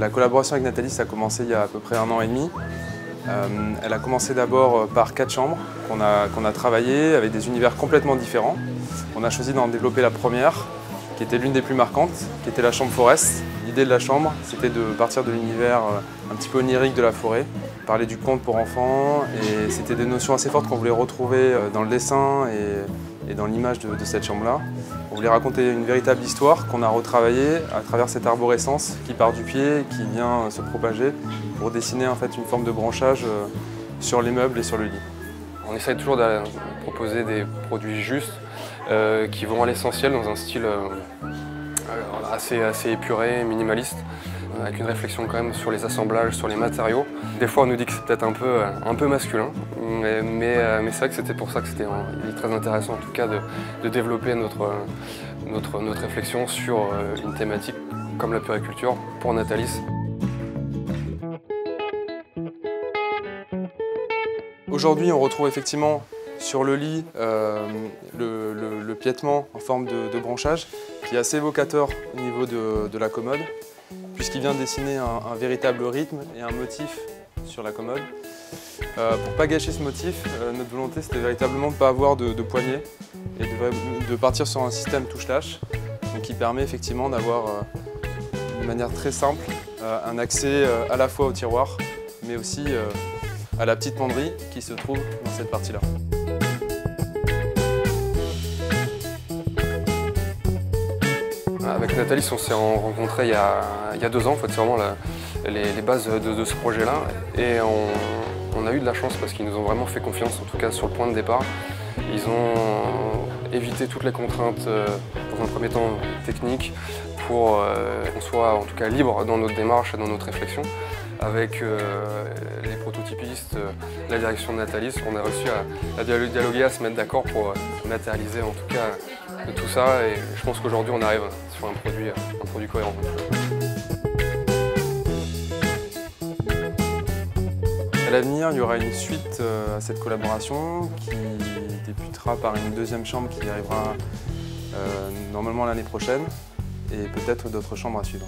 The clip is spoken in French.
La collaboration avec Nathalie, ça a commencé il y a à peu près 1 an et demi. Elle a commencé d'abord par 4 chambres qu'on a travaillées avec des univers complètement différents. On a choisi d'en développer la première, qui était l'une des plus marquantes, qui était la chambre Forest. L'idée de la chambre, c'était de partir de l'univers un petit peu onirique de la forêt, parler du conte pour enfants, et c'était des notions assez fortes qu'on voulait retrouver dans le dessin et dans l'image de cette chambre-là. On voulait raconter une véritable histoire qu'on a retravaillée à travers cette arborescence qui part du pied et qui vient se propager pour dessiner en fait une forme de branchage sur les meubles et sur le lit. On essaye toujours de proposer des produits justes qui vont à l'essentiel dans un style assez épuré, minimaliste, avec une réflexion quand même sur les assemblages, sur les matériaux. Des fois on nous dit que c'est peut-être un peu masculin, mais c'est vrai que c'était pour ça que c'était très intéressant en tout cas de développer notre réflexion sur une thématique comme la puériculture pour Natalis. Aujourd'hui on retrouve effectivement sur le lit le piétement en forme de branchage qui est assez évocateur au niveau de la commode puisqu'il vient dessiner un véritable rythme et un motif sur la commode. Pour ne pas gâcher ce motif, notre volonté c'était véritablement de ne pas avoir de poignée et de partir sur un système touche-lâche qui permet effectivement d'avoir de manière très simple un accès à la fois au tiroir mais aussi à la petite penderie qui se trouve dans cette partie-là. Avec Natalis, on s'est rencontrés il y a 2 ans, en fait, c'est vraiment les bases de ce projet-là. Et on a eu de la chance parce qu'ils nous ont vraiment fait confiance, en tout cas sur le point de départ. Ils ont évité toutes les contraintes, dans un premier temps techniques, pour qu'on soit en tout cas libre dans notre démarche et dans notre réflexion. Avec les prototypistes, la direction de Natalis, on a réussi à dialoguer, à se mettre d'accord pour matérialiser en tout cas de tout ça et je pense qu'aujourd'hui on arrive sur un produit cohérent. À l'avenir, il y aura une suite à cette collaboration qui débutera par une 2e chambre qui arrivera normalement l'année prochaine et peut-être d'autres chambres à suivre.